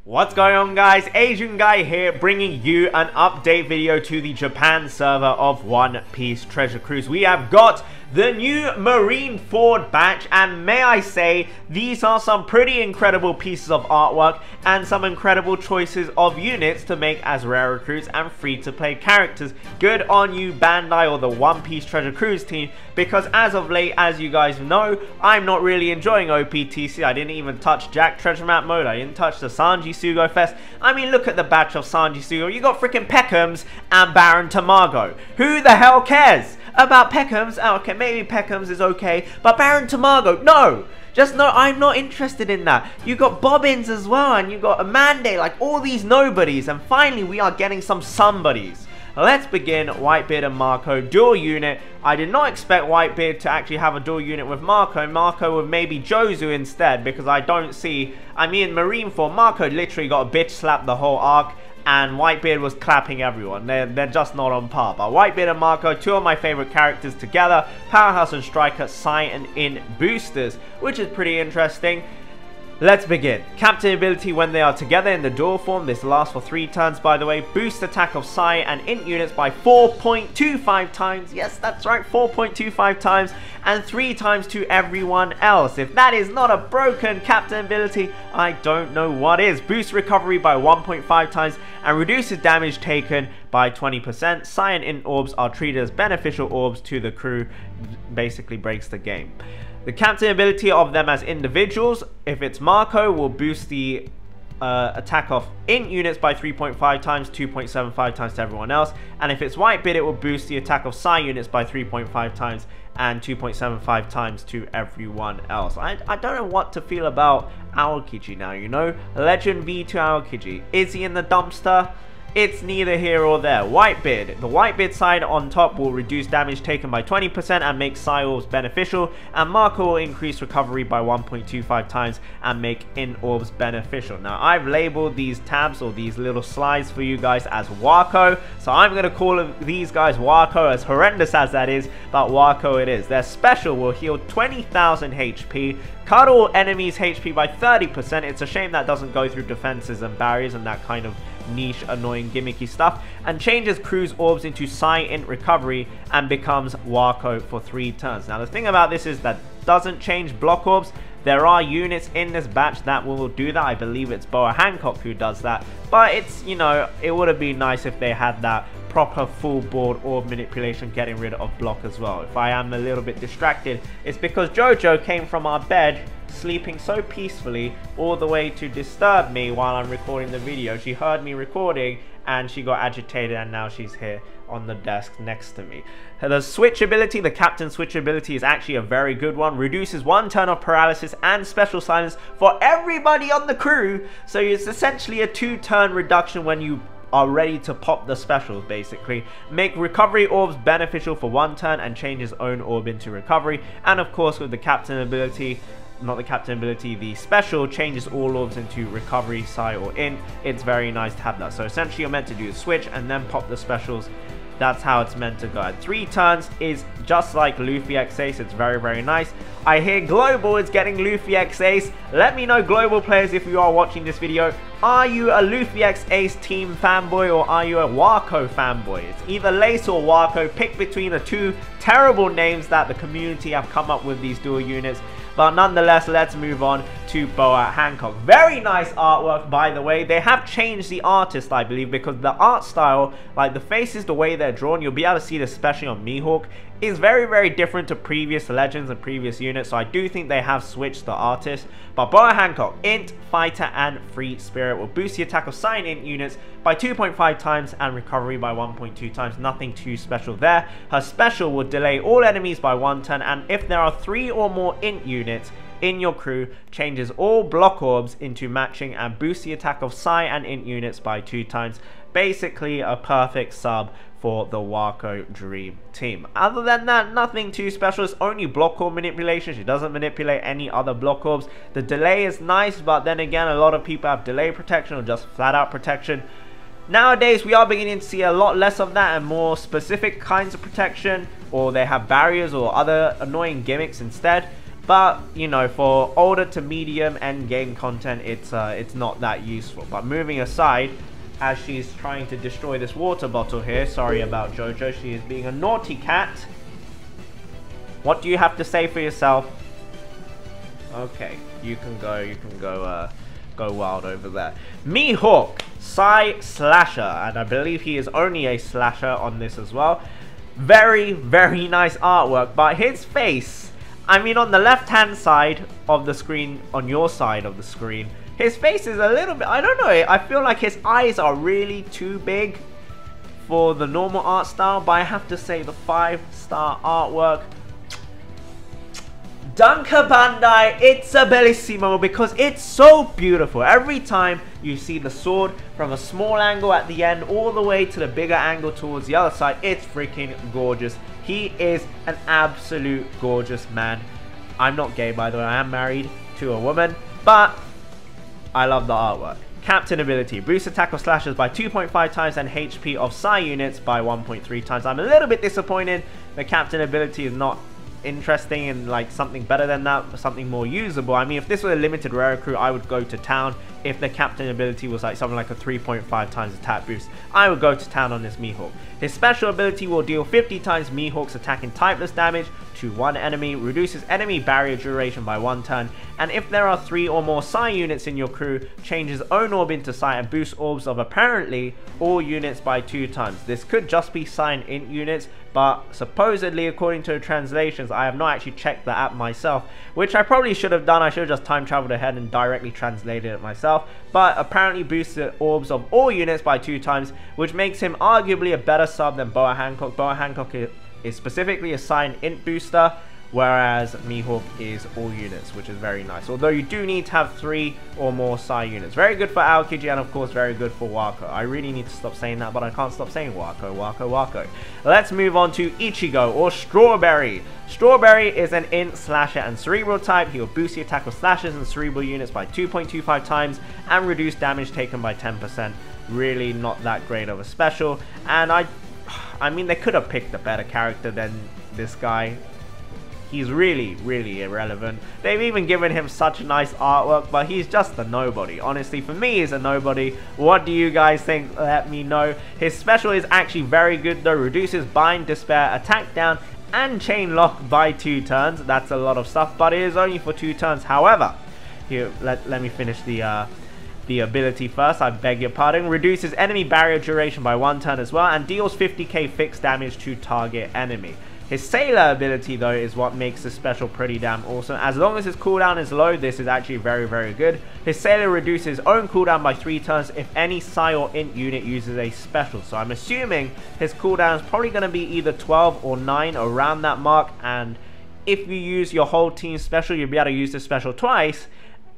What's going on, guys? Asian Guy here, bringing you an update video to the Japan server of One Piece Treasure Cruise. We have got the new Marineford batch, and may I say, these are some pretty incredible pieces of artwork and some incredible choices of units to make as rare recruits and free-to-play characters. Good on you, Bandai, or the One Piece Treasure Cruise team, because as of late, as you guys know, I'm not really enjoying OPTC. I didn't even touch Jack Treasure Map mode. I didn't touch the Sanji sugo-fest. I mean, look at the batch of Sanji sugo. You got freaking Peckhams and Baron Tamago. Who the hell cares about Peckhams? Oh, okay, maybe Peckhams is okay, but Baron Tamago, no! Just no, I'm not interested in that. You got Bobbins as well, and you got Amande, like all these nobodies, and finally we are getting some somebodies. Let's begin. Whitebeard and Marco, dual unit. I did not expect Whitebeard to actually have a dual unit with Marco. Marco with maybe Jozu instead, because I don't see, I mean, Marineford, Marco literally got a bitch slap the whole arc, and Whitebeard was clapping everyone. They're just not on par. But Whitebeard and Marco, two of my favorite characters together. Powerhouse and Striker, Sai and In boosters, which is pretty interesting. Let's begin. Captain ability when they are together in the dual form. This lasts for 3 turns, by the way. Boost attack of Sai and Int units by 4.25 times. Yes, that's right, 4.25 times. And 3 times to everyone else. If that is not a broken captain ability, I don't know what is. Boost recovery by 1.5 times and reduces damage taken by 20%. Sai and Int orbs are treated as beneficial orbs to the crew. Basically breaks the game. The captain ability of them as individuals, if it's Marco, will boost the attack of Int units by 3.5 times, 2.75 times to everyone else. And if it's Whitebeard, it will boost the attack of Sai units by 3.5 times and 2.75 times to everyone else. I don't know what to feel about Aokiji now, you know? Legend V2 Aokiji. Is he in the dumpster? It's neither here or there. Whitebeard. The Whitebeard side on top will reduce damage taken by 20% and make Sai orbs beneficial, and Marco will increase recovery by 1.25 times and make In orbs beneficial. Now, I've labeled these tabs or these little slides for you guys as Wako, so I'm going to call these guys Wako, as horrendous as that is, but Wako it is. Their special will heal 20,000 HP, cut all enemies' HP by 30%. It's a shame that doesn't go through defenses and barriers and that kind of niche, annoying, gimmicky stuff, and changes crew's orbs into Sai Int recovery and becomes Wako for 3 turns. Now, the thing about this is that doesn't change block orbs. There are units in this batch that will do that. I believe it's Boa Hancock who does that, but it's, you know, it would have been nice if they had that proper full board orb manipulation, getting rid of block as well. If I am a little bit distracted, it's because Jojo came from our bed sleeping so peacefully all the way to disturb me while I'm recording the video. She heard me recording and she got agitated, and now she's here on the desk next to me. The switch ability, the captain switch ability, is actually a very good one. Reduces 1 turn of paralysis and special silence for everybody on the crew, so it's essentially a 2-turn reduction when you are ready to pop the specials, basically. Make recovery orbs beneficial for 1 turn and change his own orb into recovery. And of course, with the captain ability, not the captain ability, the special changes all orbs into recovery, Sai or In. It's very nice to have that. So essentially you're meant to do the switch and then pop the specials. That's how it's meant to go. At 3 turns is just like Luffy X Ace. It's very, very nice. I hear Global is getting Luffy X Ace. Let me know, Global players, if you are watching this video. Are you a Luffy X Ace team fanboy, or are you a Wako fanboy? It's either Lace or Wako. Pick between the 2 terrible names that the community have come up with these dual units. But nonetheless, let's move on to Boa Hancock. Very nice artwork, by the way. They have changed the artist, I believe, because the art style, like the faces, the way they're drawn, you'll be able to see this especially on Mihawk, is very, very different to previous legends and previous units. So I do think they have switched the artist. But Boa Hancock, Int, Fighter, and Free Spirit will boost the attack of Sai and Int units by 2.5 times and recovery by 1.2 times. Nothing too special there. Her special will delay all enemies by 1 turn, and if there are 3 or more Int units in your crew, changes all block orbs into matching and boosts the attack of Sai and Int units by 2 times. Basically a perfect sub for the Wako Dream Team. Other than that, nothing too special. It's only block orb manipulation. She doesn't manipulate any other block orbs. The delay is nice, but then again, a lot of people have delay protection or just flat out protection. Nowadays, we are beginning to see a lot less of that and more specific kinds of protection, or they have barriers or other annoying gimmicks instead. but you know, for older to medium end game content, it's not that useful. But moving aside, as she's trying to destroy this water bottle here, sorry about Jojo, she is being a naughty cat. What do you have to say for yourself? Okay, you can go wild over there. Mihawk, Psy Slasher, and I believe he is only a slasher on this as well. Very, very nice artwork, but his face, I mean, on the left hand side of the screen, on your side of the screen, his face is a little bit, I don't know, I feel like his eyes are really too big for the normal art style, but I have to say the 5-star artwork, Dunker Bandai, it's a bellissimo, because it's so beautiful. Every time you see the sword from a small angle at the end all the way to the bigger angle towards the other side, it's freaking gorgeous. He is an absolute gorgeous man. I'm not gay, by the way, I am married to a woman, but I love the artwork. Captain ability, boost attack of slashers by 2.5 times and HP of Psy units by 1.3 times. I'm a little bit disappointed the captain ability is not interesting and like something better than that, something more usable. I mean, if this was a limited rare recruit, I would go to town. If the captain ability was like something like a 3.5 times attack boost, I would go to town on this Mihawk. His special ability will deal 50 times Mihawk's attacking typeless damage to one enemy, reduces enemy barrier duration by 1 turn, and if there are 3 or more Psy units in your crew, changes own orb into Psy and boosts orbs of apparently all units by 2 times. This could just be Psy and int units, but supposedly, according to the translations, I have not actually checked the app myself, which I probably should have done. I should have just time traveled ahead and directly translated it myself, but apparently boosts the orbs of all units by 2 times, which makes him arguably a better sub than Boa Hancock. Boa Hancock is specifically a Psy and int booster, whereas Mihawk is all units, which is very nice. Although you do need to have 3 or more Psy units. Very good for Aokiji and of course very good for Wako. I really need to stop saying that, but I can't stop saying Wako, Wako, Wako. Let's move on to Ichigo, or Strawberry. Strawberry is an int, slasher and cerebral type. He will boost the attack of slashers and cerebral units by 2.25 times and reduce damage taken by 10%. Really not that great of a special, and I mean, they could have picked a better character than this guy. He's really, really irrelevant. They've even given him such nice artwork, but he's just a nobody. Honestly, for me, he's a nobody. What do you guys think? Let me know. His special is actually very good though. Reduces bind, despair, attack down, and chain lock by 2 turns. That's a lot of stuff, but it is only for 2 turns. However, here, let me finish the ability first, I beg your pardon. Reduces enemy barrier duration by 1 turn as well, and deals 50k fixed damage to target enemy. His Sailor ability though is what makes this special pretty damn awesome. As long as his cooldown is low, this is actually very, very good. His Sailor reduces his own cooldown by 3 turns if any Psy or int unit uses a special. So I'm assuming his cooldown is probably going to be either 12 or 9, around that mark. And if you use your whole team's special, you'll be able to use this special twice,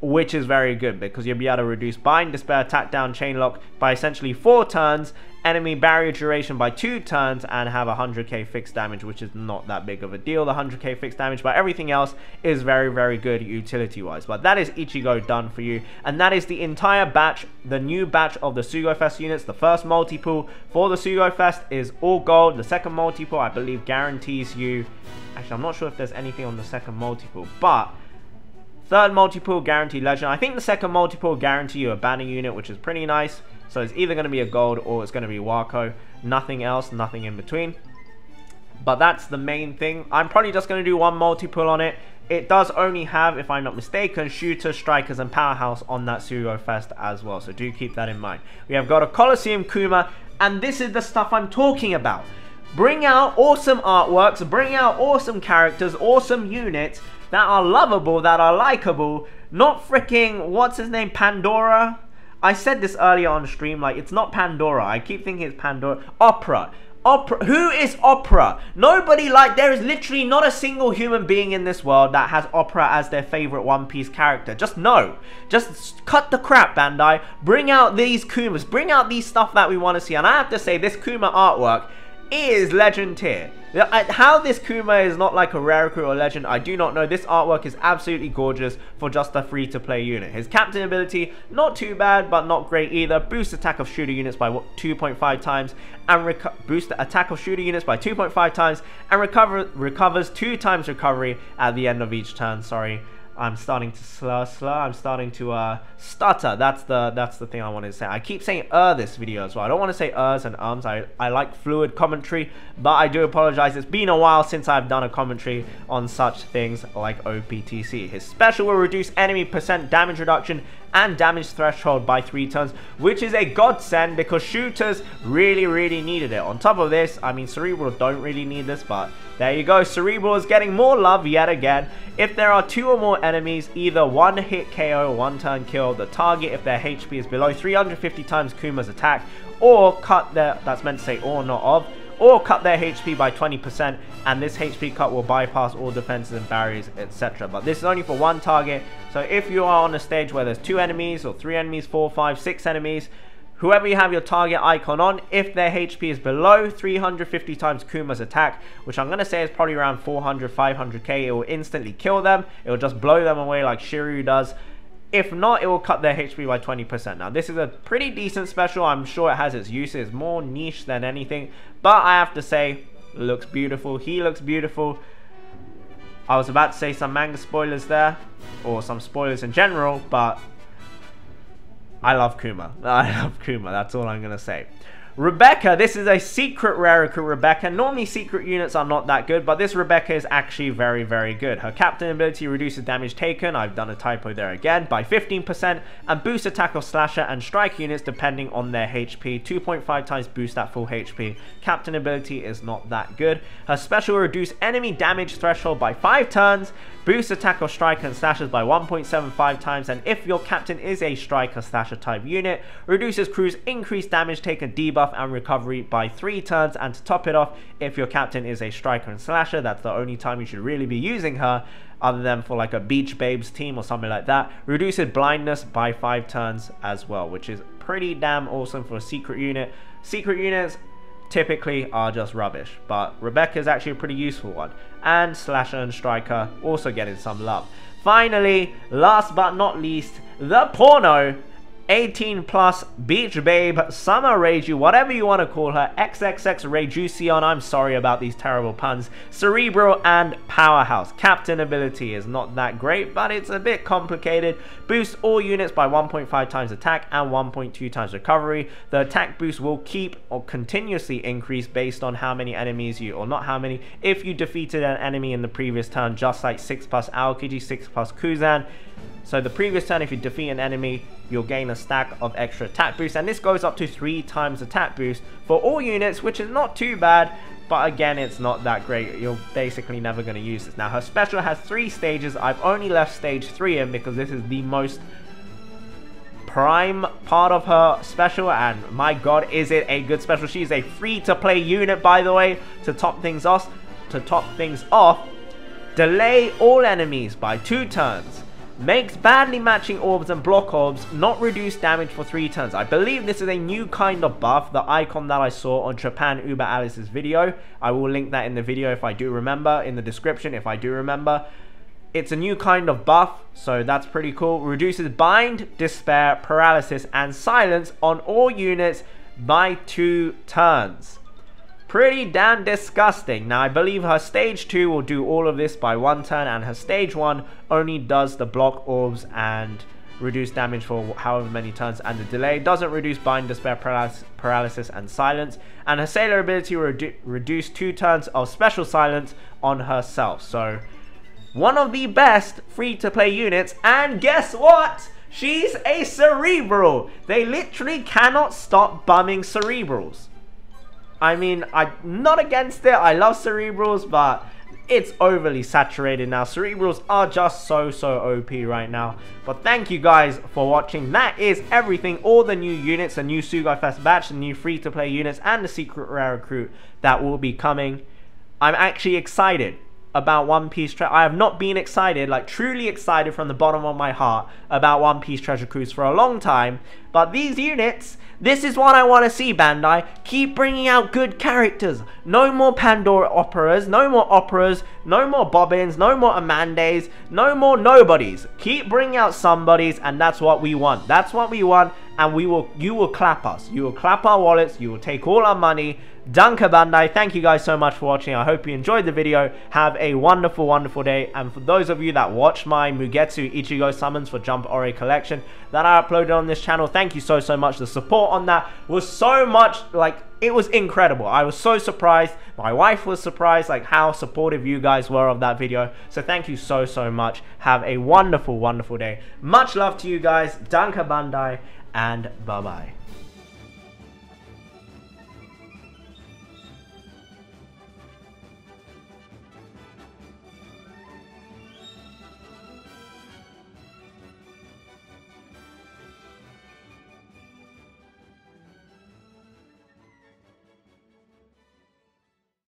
which is very good because you'll be able to reduce bind, despair, attack down, chain lock by essentially 4 turns, enemy barrier duration by 2 turns, and have 100k fixed damage, which is not that big of a deal, the 100k fixed damage, but everything else is very, very good utility wise. But that is Ichigo done for you, and that is the entire batch, the new batch of the sugo-fest units. The first multi-pool for the sugo-fest is all gold. The second multi-pool, I believe, guarantees you, actually I'm not sure if there's anything on the second multi-pool, but third multi-pool guaranteed legend. I think the second multi-pool guarantee you a banner unit, which is pretty nice. So it's either going to be a gold or it's going to be Wako. Nothing else, nothing in between. But that's the main thing. I'm probably just going to do one multi-pool on it. It does only have, if I'm not mistaken, shooters, strikers, and powerhouse on that sugo-fest as well. So do keep that in mind. We have got a Coliseum Kuma, and this is the stuff I'm talking about. Bring out awesome artworks, bring out awesome characters, awesome units that are lovable, that are likable, not freaking, what's his name, Pandora? I said this earlier on stream, like, it's not Pandora, I keep thinking it's Pandora. Opera. Opera. Who is Opera? Nobody, like, there is literally not a single human being in this world that has Opera as their favorite One Piece character. Just no. Just cut the crap, Bandai. Bring out these Kumas, bring out these stuff that we want to see. And I have to say, this Kuma artwork, is legend tier. How this Kuma is not like a rare recruit or legend, I do not know. This artwork is absolutely gorgeous for just a free-to-play unit. His captain ability, not too bad, but not great either. Boost attack of shooter units by 2.5 times, and boost attack of shooter units by 2.5 times, and recovers 2 times recovery at the end of each turn. Sorry, I'm starting to slur. I'm starting to stutter. That's the thing I wanted to say. I keep saying this video as well. I don't want to say and ums. I like fluid commentary, but I do apologize. It's been a while since I've done a commentary on such things like OPTC. His special will reduce enemy % damage reduction and damage threshold by 3 turns, which is a godsend because shooters really needed it. On top of this, I mean, Cerebral don't really need this, but there you go. Cerebral is getting more love yet again. If there are 2 or more enemies, either 1 hit KO, 1 turn kill the target if their HP is below 350 times Kuma's attack, or cut their, that's meant to say or not of, or cut their HP by 20%, and this HP cut will bypass all defenses and barriers, etc. But this is only for 1 target, so if you are on a stage where there's 2 enemies, or 3 enemies, 4, 5, 6 enemies, whoever you have your target icon on, if their HP is below 350 times Kuma's attack, which I'm going to say is probably around 400, 500k, it will instantly kill them. It will just blow them away like Shiryu does. If not, it will cut their HP by 20%. Now, this is a pretty decent special. I'm sure it has its uses. It's more niche than anything. But I have to say, looks beautiful. He looks beautiful. I was about to say some manga spoilers there, or some spoilers in general, but I love Kuma. I love Kuma. That's all I'm going to say. Rebecca, this is a secret rare recruit Rebecca. Normally secret units are not that good, but this Rebecca is actually very good. Her captain ability reduces damage taken, I've done a typo there again, by 15%, and boosts attack of slasher and strike units depending on their HP. 2.5 times boost at full HP. Captain ability is not that good. Her special will reduce enemy damage threshold by 5 turns, boost attack of striker and slashers by 1.75 times, and if your captain is a striker slasher type unit, reduces crew's increased damage taken debuff and recovery by 3 turns. And to top it off, if your captain is a striker and slasher, that's the only time you should really be using her, other than for like a Beach Babes team or something like that. Reduces blindness by 5 turns as well, which is pretty damn awesome for a secret unit. Secret units typically are just rubbish, but Rebecca is actually a pretty useful one, and slasher and striker also getting some love. Finally, last but not least, the porno 18 plus beach babe summer Reiju, whatever you want to call her, XXX Reiju. I'm sorry about these terrible puns. Cerebral and powerhouse. Captain ability is not that great, but it's a bit complicated. Boosts all units by 1.5 times attack and 1.2 times recovery. The attack boost will keep or continuously increase based on how many enemies you, or not how many, if you defeated an enemy in the previous turn, just like 6 plus Aokiji, 6 plus Kuzan. So the previous turn, if you defeat an enemy, you'll gain a stack of extra attack boost, and this goes up to 3 times attack boost for all units, which is not too bad, but again, it's not that great. You're basically never going to use this. Now, her special has 3 stages. I've only left stage 3 in because this is the most prime part of her special, and my god, is it a good special. She's a free-to-play unit, by the way. To top things off, delay all enemies by 2 turns. Makes badly matching orbs and block orbs not reduce damage for 3 turns. I believe this is a new kind of buff, the icon that I saw on Japan Uber Alice's video. I will link that in the video if I do remember, in the description if I do remember. It's a new kind of buff, so that's pretty cool. Reduces bind, despair, paralysis, and silence on all units by 2 turns. Pretty damn disgusting. Now, I believe her stage 2 will do all of this by 1 turn, and her stage 1 only does the block orbs and reduce damage for however many turns, and the delay doesn't reduce bind, despair, paralysis, and silence. And her sailor ability will reduce 2 turns of special silence on herself. So, one of the best free-to-play units, and guess what? She's a cerebral. They literally cannot stop bumming cerebrals. I mean, I'm not against it. I love cerebrals, but it's overly saturated now. Cerebrals are just so OP right now. But thank you guys for watching. That is everything. All the new units, the new sugo-fest batch, the new free-to-play units, and the secret rare recruit that will be coming. I'm actually excited about One Piece Treasure. I have not been excited, like truly excited from the bottom of my heart about One Piece Treasure Cruise for a long time, But these units, this is what I want to see, Bandai. Keep bringing out good characters. No more Pandora operas, no more Bobbins, no more Amandes, no more nobodies. Keep bringing out somebodies, and that's what we want. That's what we want, and you will clap us. You will clap our wallets, you will take all our money. Danke Bandai, thank you guys so much for watching. I hope you enjoyed the video. Have a wonderful, wonderful day. And for those of you that watched my Mugetsu Ichigo summons for Jump Ore collection that I uploaded on this channel, thank you so much. The support on that was so much, like, it was incredible. I was so surprised. My wife was surprised, like, how supportive you guys were of that video. So thank you so much. Have a wonderful, wonderful day. Much love to you guys. Danke Bandai, and bye-bye.